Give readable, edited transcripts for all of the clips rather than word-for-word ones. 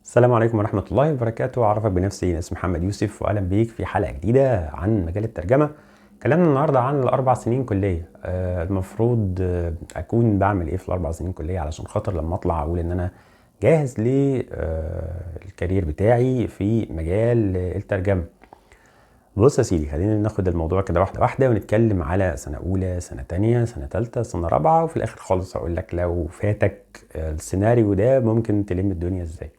السلام عليكم ورحمة الله وبركاته. أعرفك بنفسي، أنا اسمي محمد يوسف وأهلا بيك في حلقة جديدة عن مجال الترجمة. كلامنا النهاردة عن الأربع سنين كلية. المفروض أكون بعمل إيه في الأربع سنين كلية علشان خاطر لما أطلع أقول إن أنا جاهز للكارير بتاعي في مجال الترجمة. بص يا سيدي، خلينا ناخد الموضوع كده واحدة واحدة ونتكلم على سنة أولى، سنة تانية، سنة تالتة، سنة رابعة، وفي الآخر خالص هقول لك لو فاتك السيناريو ده ممكن تلم الدنيا إزاي.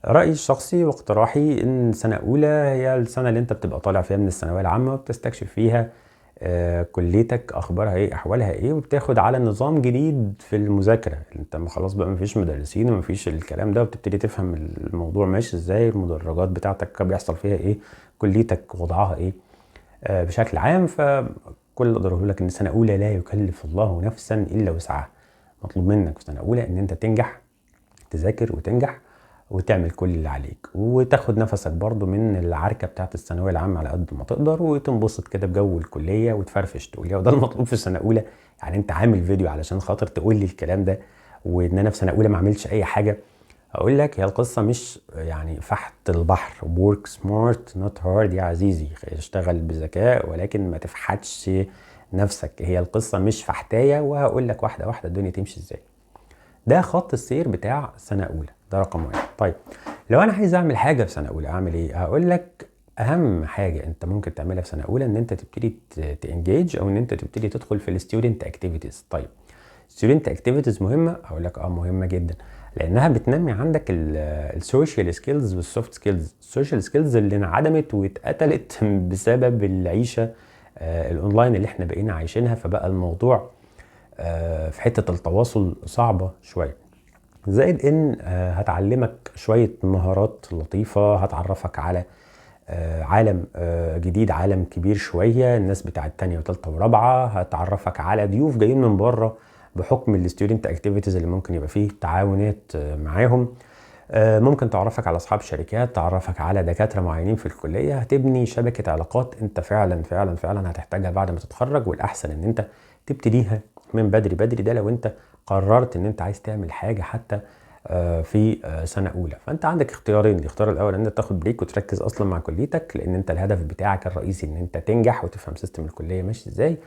رأيي الشخصي واقتراحي إن سنة أولى هي السنة اللي أنت بتبقى طالع فيها من الثانوية العامة وبتستكشف فيها كليتك أخبارها إيه، أحوالها إيه، وبتاخد على نظام جديد في المذاكرة. أنت خلاص بقى مفيش مدرسين ومفيش الكلام ده، وبتبتدي تفهم الموضوع ماشي إزاي، المدرجات بتاعتك بيحصل فيها إيه، كليتك وضعها إيه بشكل عام. فكل اللي أقدره لك إن سنة أولى لا يكلف الله نفسا إلا وسعها. مطلوب منك في سنة أولى إن أنت تنجح، تذاكر وتنجح وتعمل كل اللي عليك، وتاخد نفسك برضو من العركة بتاعت الثانوية العامة على قد ما تقدر، وتنبسط كده بجو الكلية وتفرفش تقول يا، وده المطلوب في سنة أولى. يعني أنت عامل فيديو علشان خاطر تقول لي الكلام ده، وإن أنا في سنة أولى ما عملتش أي حاجة. أقول لك هي القصة مش يعني فحت البحر، work smart not hard يا عزيزي، اشتغل بذكاء ولكن ما تفحتش نفسك. هي القصة مش فحتاية، وهقول لك واحدة واحدة الدنيا تمشي ازاي. ده خط السير بتاع سنة أولى، ده رقم واحد. طيب لو أنا عايز أعمل حاجة في سنة أولى أعمل إيه؟ هقول لك أهم حاجة أنت ممكن تعملها في سنة أولى إن أنت تبتدي تانجيج، أو إن أنت تبتدي تدخل في الستودنت أكتيفيتيز. طيب ستودنت أكتيفيتيز مهمة؟ هقول لك مهمة جدا، لأنها بتنمي عندك السوشيال سكيلز والسوفت سكيلز. السوشيال سكيلز اللي انعدمت واتقتلت بسبب العيشة الأونلاين اللي إحنا بقينا عايشينها، فبقى الموضوع في حتة التواصل صعبة شوية. زائد ان هتعلمك شوية مهارات لطيفة، هتعرفك على عالم جديد، عالم كبير شوية، الناس بتاعت تانية وتالتة ورابعة، هتعرفك على ضيوف جايين من بره بحكم الستودنت اكتيفيتيز اللي ممكن يبقى فيه تعاونات معاهم. ممكن تعرفك على اصحاب شركات، تعرفك على دكاترة معينين في الكلية، هتبني شبكة علاقات انت فعلا فعلا فعلا هتحتاجها بعد ما تتخرج. والاحسن ان انت تبتديها من بدري بدري، ده لو انت قررت ان انت عايز تعمل حاجة حتى في سنة اولى. فانت عندك اختيارين، الاختيار الاول ان انت تاخد بريك وتركز اصلا مع كليتك، لان انت الهدف بتاعك الرئيسي ان انت تنجح وتفهم سيستم الكلية ماشي ازاي.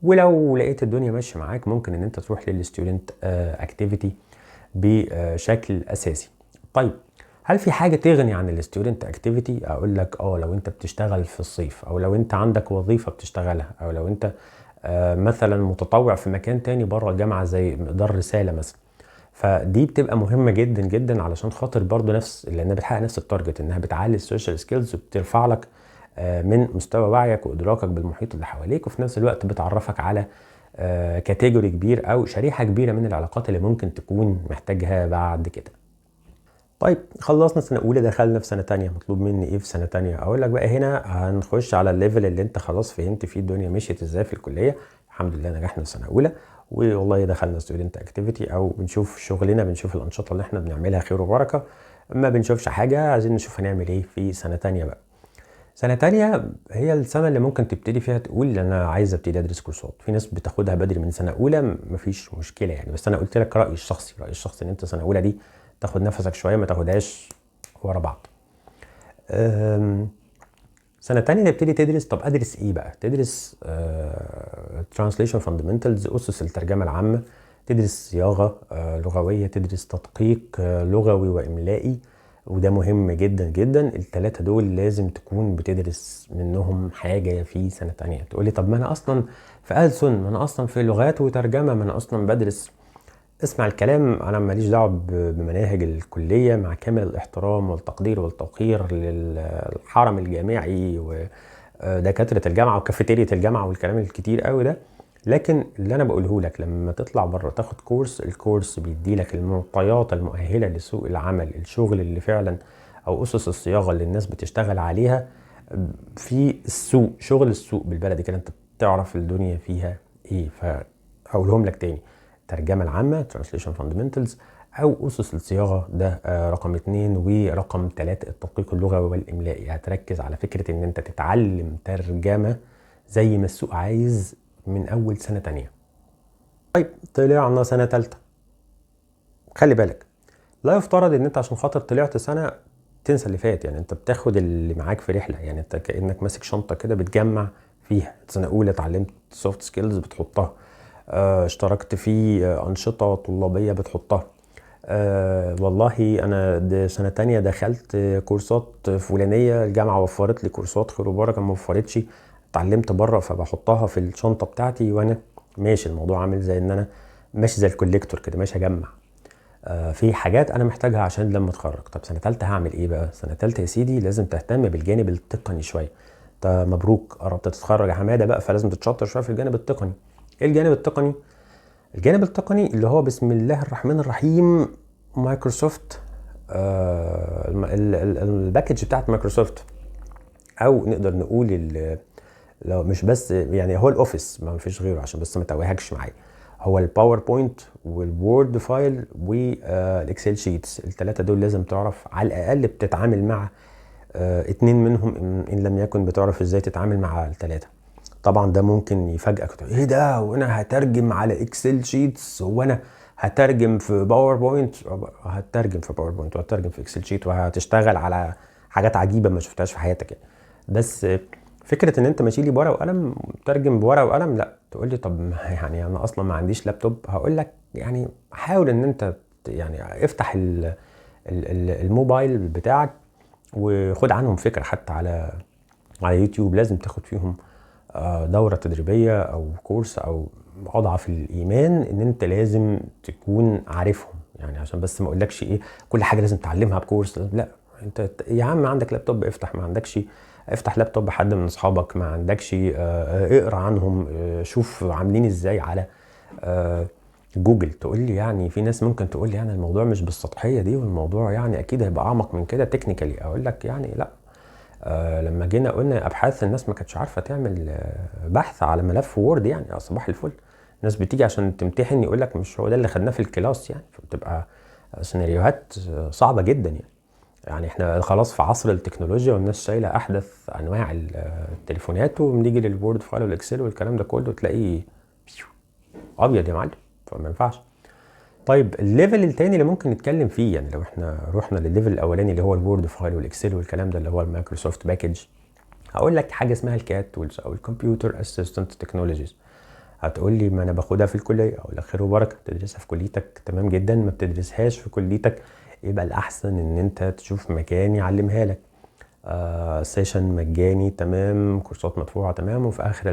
ولو لقيت الدنيا ماشية معاك ممكن ان انت تروح للستودنت اكتيفيتي بشكل اساسي. طيب هل في حاجة تغني عن الستودنت اكتيفيتي؟ اقول لك لو انت بتشتغل في الصيف، او لو انت عندك وظيفة بتشتغلها، او لو انت مثلا متطوع في مكان تاني بره الجامعة زي مقدار رسالة مثلا، فدي بتبقى مهمة جدا جدا علشان خاطر برضو لانها بتحقق نفس التارجت، انها بتعلي السوشيال سكيلز وبترفع لك من مستوى وعيك وادراكك بالمحيط اللي حواليك، وفي نفس الوقت بتعرفك على كاتيجوري كبير او شريحة كبيرة من العلاقات اللي ممكن تكون محتاجها بعد كده. طيب خلصنا سنة أولى، دخلنا في سنة تانية. مطلوب مني إيه في سنة تانية؟ أقول لك بقى هنا هنخش على الليفل اللي أنت خلاص فهمت فيه الدنيا مشيت إزاي في الكلية. الحمد لله نجحنا في سنة أولى، والله دخلنا ستودنت أكتيفيتي، أو بنشوف شغلنا، بنشوف الأنشطة اللي إحنا بنعملها خير وبركة. ما بنشوفش حاجة، عايزين نشوف هنعمل إيه في سنة تانية بقى. سنة تانية هي السنة اللي ممكن تبتدي فيها تقول أنا عايز أبتدي أدرس كورسات. في ناس بتاخدها بدري من سنة أولى، مفيش مشكلة يعني، بس أنا قلت لك رأيي الشخصي، إن أنت سنة أولى دي تاخد نفسك شوية، ما تاخدهاش ورا بعض. سنة تانية تبتدي تدرس. طب أدرس إيه بقى؟ تدرس Translation Fundamentals، أسس الترجمة العامة، تدرس صياغة لغوية، تدرس تدقيق لغوي وإملائي، وده مهم جدا جدا. الثلاثة دول لازم تكون بتدرس منهم حاجة في سنة تانية. تقولي طب ما أنا أصلا في ألسن، ما أنا أصلا في لغات وترجمة، ما أنا أصلا بدرس. اسمع الكلام، انا ماليش دعوه بمناهج الكليه، مع كامل الاحترام والتقدير والتوقير للحرم الجامعي ودكاتره الجامعه وكافيتيريا الجامعه والكلام الكتير قوي ده. لكن اللي انا بقوله لك لما تطلع بره تاخد كورس، الكورس بيدي لك المعطيات المؤهله لسوق العمل، الشغل اللي فعلا، او اسس الصياغه اللي الناس بتشتغل عليها في السوق، شغل السوق بالبلدي كده، انت بتعرف الدنيا فيها ايه. فهقولهم لك تاني: الترجمة العامة Translation Fundamentals، أو أسس الصياغة ده رقم 2، ورقم 3 التدقيق اللغوي والإملائي. هتركز على فكرة إن أنت تتعلم ترجمة زي ما السوق عايز من أول سنة تانية. طيب طلعنا سنة تالتة، خلي بالك لا يفترض ان انت عشان خاطر طلعت سنه تنسى اللي فات. يعني انت بتاخد اللي معاك في رحله، يعني انت كانك ماسك شنطه كده بتجمع فيها. سنه اولى اتعلمت سوفت سكيلز بتحطها، اشتركت في انشطه طلابيه بتحطها. والله انا سنه تانية دخلت كورسات فلانيه، الجامعه وفرت لي كورسات خير وبركه، ما وفرتش اتعلمت بره فبحطها في الشنطه بتاعتي وانا ماشي. الموضوع عامل زي ان انا ماشي زي الكوليكتور كده، ماشي اجمع. في حاجات انا محتاجها عشان لما اتخرج. طب سنه ثالثه هعمل ايه بقى؟ سنه ثالثه يا سيدي لازم تهتم بالجانب التقني شويه. انت مبروك قربت تتخرج يا حماده بقى، فلازم تتشطر شويه في الجانب التقني. ايه الجانب التقني؟ الجانب التقني اللي هو بسم الله الرحمن الرحيم مايكروسوفت، الباكج بتاعت مايكروسوفت، او نقدر نقول لو مش بس يعني هو الاوفيس ما فيش غيره عشان بس ما توهكش معايا. هو الباوربوينت والوورد فايل والاكسل شيتس، الثلاثه دول لازم تعرف على الاقل بتتعامل مع اتنين منهم، ان لم يكن بتعرف ازاي تتعامل مع الثلاثه. طبعا ده ممكن يفاجئك، ايه ده وانا هترجم على اكسل شيتس وانا هترجم في باوربوينت؟ هترجم في باوربوينت وهترجم في اكسل شيت وهتشتغل على حاجات عجيبه ما شفتهاش في حياتك يعني. بس فكره ان انت ماشي لي بورقه وقلم ترجم بورقه وقلم، لا. تقول لي طب يعني انا اصلا ما عنديش لابتوب. هقول لك يعني حاول ان انت يعني افتح الموبايل بتاعك وخد عنهم فكره، حتى على يوتيوب لازم تاخد فيهم دورة تدريبية او كورس، او اضعف الايمان ان انت لازم تكون عارفهم. يعني عشان بس ما اقولكش ايه كل حاجة لازم تعلمها بكورس، لا. انت يا عم عندك لابتوب افتح، ما عندكش افتح لابتوب حد من اصحابك، ما عندكش اقرا عنهم، شوف عاملين ازاي على جوجل. تقول لي يعني في ناس ممكن تقول لي يعني الموضوع مش بالسطحية دي، والموضوع يعني اكيد هيبقى اعمق من كده تكنيكالي. اقول لك يعني لا. لما جينا قلنا ابحاث، الناس ما كانتش عارفه تعمل بحث على ملف وورد. يعني صباح الفل، الناس بتيجي عشان تمتحن يقول لك مش هو ده اللي خدناه في الكلاس، يعني فبتبقى سيناريوهات صعبه جدا يعني. يعني احنا خلاص في عصر التكنولوجيا والناس شايله احدث انواع التليفونات، وبنيجي للوورد فايل والاكسل والكلام ده كله تلاقيه ابيض يا معلم، فما ينفعش. طيب الليفل التاني اللي ممكن نتكلم فيه، يعني لو احنا رحنا للليفل الاولاني اللي هو الوورد فايل والاكسل والكلام ده اللي هو المايكروسوفت باكج، هقول لك حاجه اسمها الكات تولز او الكمبيوتر اسيستنت تكنولوجيز. هتقول لي ما انا باخدها في الكليه، اقول لك خير وبركه، تدرسها في كليتك تمام جدا. ما بتدرسهاش في كليتك يبقى الاحسن ان انت تشوف مكان يعلمها لك. سيشن مجاني تمام، كورسات مدفوعه تمام، وفي اخر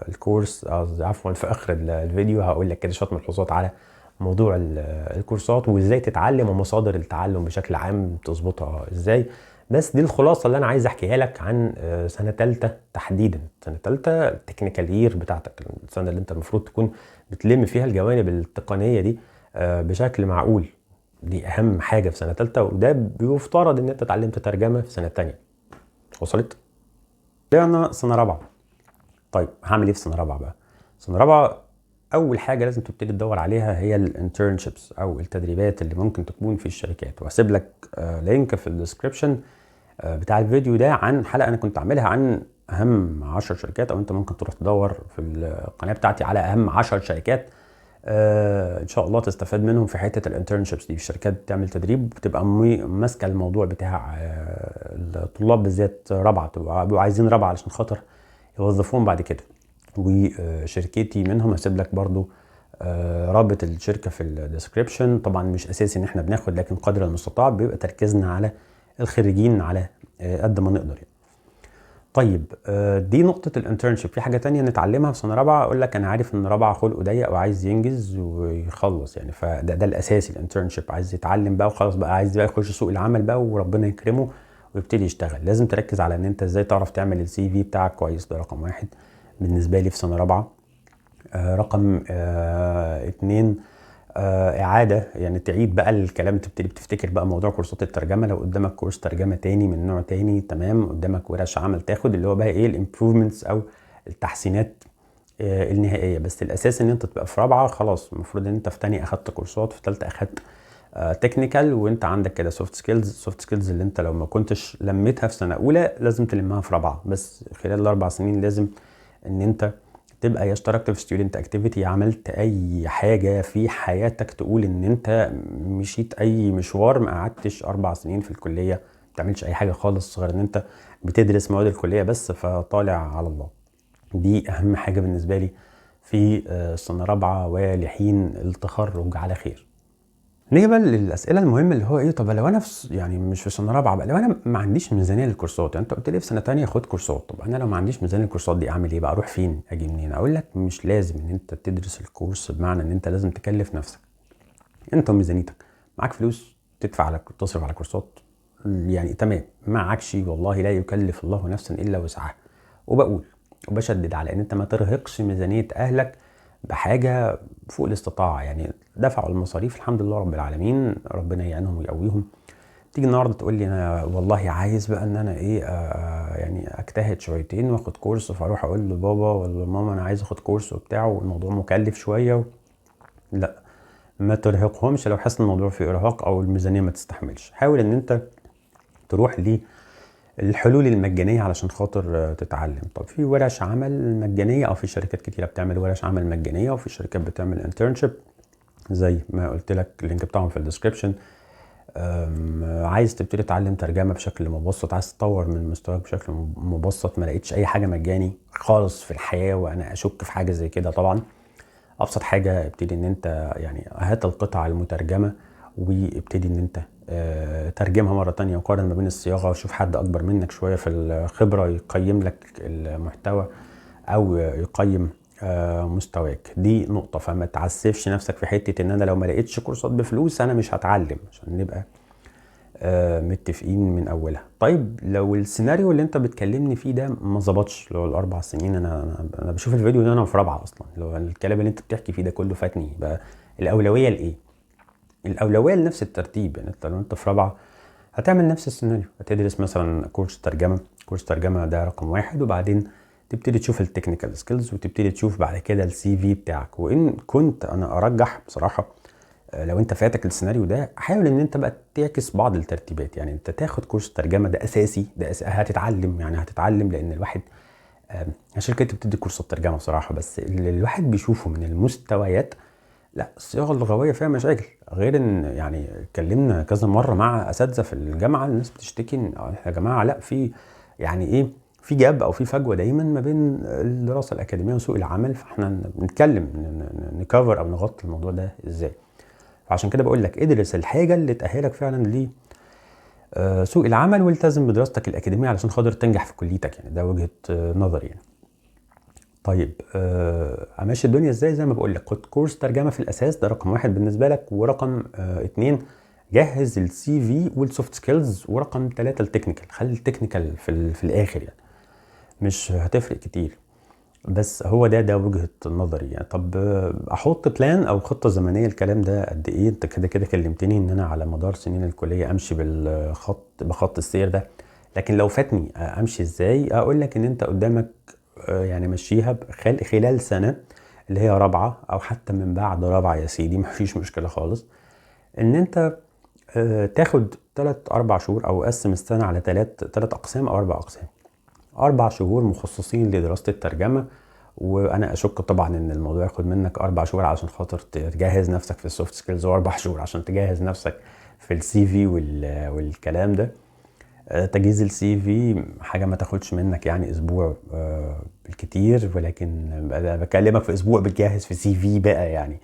الكورس عفوا في اخر الفيديو هقول لك كده شويه ملحوظات على موضوع الكورسات وازاي تتعلم ومصادر التعلم بشكل عام تظبطها ازاي. بس دي الخلاصه اللي انا عايز احكيها لك عن سنه ثالثه تحديدا. سنه ثالثه التكنيكال يير بتاعتك، السنه اللي انت المفروض تكون بتلم فيها الجوانب التقنيه دي بشكل معقول. دي اهم حاجه في سنه ثالثه، وده بيفترض ان انت اتعلمت ترجمه في سنه ثانيه. وصلت؟ طلعنا سنه رابعه. طيب هعمل ايه في سنه رابعه بقى؟ سنه رابعه اول حاجه لازم تبتدي تدور عليها هي الانترنشيبس او التدريبات اللي ممكن تكون في الشركات. وهسيب لك لينك في الديسكربشن بتاع الفيديو ده عن حلقه انا كنت عاملها عن اهم 10 شركات، او انت ممكن تروح تدور في القناه بتاعتي على اهم 10 شركات ان شاء الله تستفاد منهم في حته الانترنشيبس دي. الشركات بتعمل تدريب بتبقى ماسكه الموضوع بتاع الطلاب بالذات رابعه، بيبقوا عايزين رابعه علشان خاطر يوظفوهم بعد كده. وشركتي منهم هسيب لك برضو رابط الشركه في الديسكريبشن. طبعا مش اساسي ان احنا بناخد، لكن قدر المستطاع بيبقى تركيزنا على الخريجين على قد ما نقدر يعني. طيب دي نقطة الانترنشيب. في حاجة تانية نتعلمها في سنة رابعة. اقول لك انا عارف ان رابعة خلقه ضيق وعايز ينجز ويخلص يعني، فده الاساسي الانترنشيب. عايز يتعلم بقى وخلاص بقى، عايز بقى يخش سوق العمل بقى وربنا يكرمه ويبتدي يشتغل. لازم تركز على ان انت ازاي تعرف تعمل السي في بتاعك كويس. ده رقم واحد بالنسبة لي في سنة رابعة. رقم اتنين اعاده، يعني تعيد بقى الكلام، تبتدي بتفتكر بقى موضوع كورسات الترجمه. لو قدامك كورس ترجمه تاني من نوع تاني تمام، قدامك ورش عمل تاخد اللي هو بقى ايه الامبروفمنتس او التحسينات النهائيه. بس الاساس ان انت تبقى في رابعه خلاص، المفروض ان انت في تاني اخدت كورسات، في ثالثه اخدت تكنيكال، وانت عندك كده سوفت سكيلز. سوفت سكيلز اللي انت لو ما كنتش لميتها في سنه اولى لازم تلمها في رابعه. بس خلال الاربع سنين لازم ان انت تبقى يا اشتركت في ستودنت اكتيفيتي، عملت اي حاجه في حياتك تقول ان انت مشيت اي مشوار، ما قعدتش 4 سنين في الكليه ما بتعملش اي حاجه خالص غير ان انت بتدرس مواد الكليه بس، فطالع على الله. دي اهم حاجه بالنسبه لي في سنه رابعه ولحين التخرج على خير. نيجي بقى للاسئله المهمه اللي هو ايه، طب لو انا في يعني مش في سنه رابعه بقى، لو انا ما عنديش ميزانيه للكورسات، يعني انت قلت لي في سنه تانية خد كورسات، طب انا لو ما عنديش ميزانيه للكورسات دي اعمل ايه بقى؟ اروح فين؟ اجي منين؟ اقول لك مش لازم ان انت تدرس الكورس بمعنى ان انت لازم تكلف نفسك. انت وميزانيتك معاك فلوس تدفع على تصرف على كورسات، يعني تمام. معكش والله لا يكلف الله نفسا الا وسعها. وبقول وبشدد على ان انت ما ترهقش ميزانيه اهلك بحاجه فوق الاستطاعه، يعني دفعوا المصاريف الحمد لله رب العالمين، ربنا يعينهم ويقويهم. تيجي النهارده تقول لي انا والله عايز بقى ان انا ايه يعني اجتهد شويتين واخد كورس، فاروح اقول لبابا ولا ماما انا عايز اخد كورس وبتاع والموضوع مكلف شويه لا، ما ترهقهمش لو حاسس الموضوع فيه ارهاق او الميزانيه ما تستحملش. حاول ان انت تروح للحلول المجانيه علشان خاطر تتعلم. طب في ورش عمل مجانيه، او في شركات كتيره بتعمل ورش عمل مجانيه، وفي شركات بتعمل انترنشيب زي ما قلت لك اللينك بتاعهم في الديسكربشن. عايز تبتدي تتعلم ترجمه بشكل مبسط، عايز تطور من مستواك بشكل مبسط، ما لقيتش اي حاجه مجاني خالص في الحياه، وانا اشك في حاجه زي كده طبعا. ابسط حاجه ابتدي ان انت يعني هات القطعه المترجمه وابتدي ان انت ترجمها مره تانية، وقارن ما بين الصياغه، وشوف حد اكبر منك شويه في الخبره يقيم لك المحتوى او يقيم مستواك. دي نقطه. فما تعسفش نفسك في حته ان انا لو ما لقيتش كورسات بفلوس انا مش هتعلم، عشان نبقى متفقين من اولها. طيب لو السيناريو اللي انت بتكلمني فيه ده ما ظبطش، لو ال4 سنين انا بشوف الفيديو ده انا في رابعه اصلا، لو الكلام اللي انت بتحكي فيه ده كله فاتني بقى، الاولويه لايه؟ الاولويه لنفس الترتيب. يعني انت لو انت في رابعه هتعمل نفس السيناريو، هتدرس مثلا كورس ترجمه. كورس ترجمه ده رقم واحد، وبعدين تبتدي تشوف التكنيكال سكيلز، وتبتدي تشوف بعد كده السي في بتاعك. وان كنت انا ارجح بصراحه لو انت فاتك السيناريو ده، حاول ان انت بقى تعكس بعض الترتيبات. يعني انت تاخد كورس ترجمه، ده اساسي، هتتعلم، يعني هتتعلم لان الواحد شركتي بتدي كورسات ترجمه بصراحه، بس اللي الواحد بيشوفه من المستويات لا، الصياغه اللغويه فيها مشاكل. غير ان يعني اتكلمنا كذا مره مع اساتذه في الجامعه، الناس بتشتكي ان يا جماعه لا، في يعني ايه، في جاب او في فجوه دايما ما بين الدراسه الاكاديميه وسوق العمل. فاحنا بنتكلم نكفر او نغطي الموضوع ده ازاي. فعشان كده بقول لك ادرس الحاجه اللي تاهلك فعلا لسوق العمل، والتزم بدراستك الاكاديميه علشان خاطر تنجح في كليتك. يعني ده وجهه نظري يعني. طيب امشي الدنيا ازاي؟ زي ما بقول لك خد كورس ترجمه في الاساس، ده رقم واحد بالنسبه لك. ورقم 2 جهز السي في والسوفت سكيلز. ورقم 3 التكنيكال، خلي التكنيكال في الاخر، يعني مش هتفرق كتير، بس هو ده وجهة نظري يعني. طب احط بلان او خطة زمنية الكلام ده قد ايه؟ انت كده كده كلمتني ان انا على مدار سنين الكلية امشي بخط السير ده، لكن لو فاتني امشي ازاي؟ اقول لك ان انت قدامك يعني مشيها خلال سنة، اللي هي رابعة، او حتى من بعد رابعة يا سيدي مفيش مشكلة خالص، ان انت تاخد 3-4 شهور، او قسم السنة على 3 اقسام او 4 اقسام. 4 شهور مخصصين لدراسة الترجمة. وانا اشك طبعا ان الموضوع ياخد منك 4 شهور علشان خاطر تجهز نفسك في السوفت سكيلز، و4 شهور عشان تجهز نفسك في السي في والكلام ده. تجهيز السي في حاجة ما تاخدش منك يعني اسبوع بالكتير، ولكن انا بكلمك في اسبوع بتجهز في سي في بقى يعني.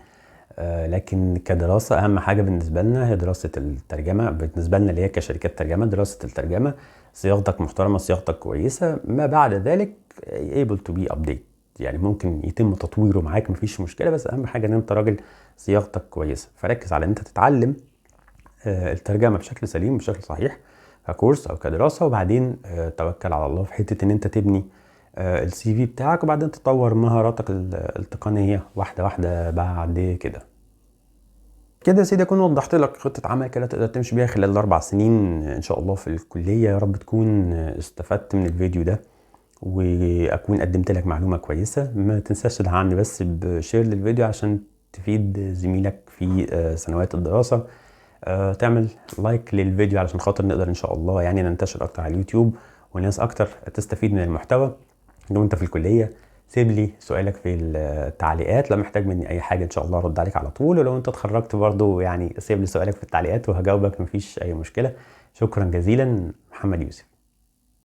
لكن كدراسة أهم حاجة بالنسبة لنا هي دراسة الترجمة. بالنسبة لنا اللي هي كشركات ترجمة، دراسة الترجمة، صياغتك محترمة، صياغتك كويسة، ما بعد ذلك able to be update، يعني ممكن يتم تطويره معاك مفيش مشكلة، بس أهم حاجة إن أنت راجل صياغتك كويسة. فركز على إن أنت تتعلم الترجمة بشكل سليم بشكل صحيح ككورس أو كدراسة، وبعدين توكل على الله في حتة إن أنت تبني السي في بتاعك، وبعدين تطور مهاراتك التقنية واحدة واحدة بعد كده. كده يا سيدي اكون وضحت لك خطة عمل كده تقدر تمشي بيها خلال ال4 سنين ان شاء الله في الكلية. يا رب تكون استفدت من الفيديو ده، واكون قدمت لك معلومة كويسة. ما تنساش تدعمني بس بشير للفيديو عشان تفيد زميلك في سنوات الدراسة. تعمل لايك للفيديو علشان خاطر نقدر ان شاء الله يعني ننتشر اكتر على اليوتيوب، وناس اكتر تستفيد من المحتوى. لو انت في الكلية سيب لي سؤالك في التعليقات، لو محتاج مني اي حاجه ان شاء الله ارد عليك على طول، ولو انت اتخرجت برضو يعني سيب لي سؤالك في التعليقات وهجاوبك، مفيش اي مشكله. شكرا جزيلا، محمد يوسف.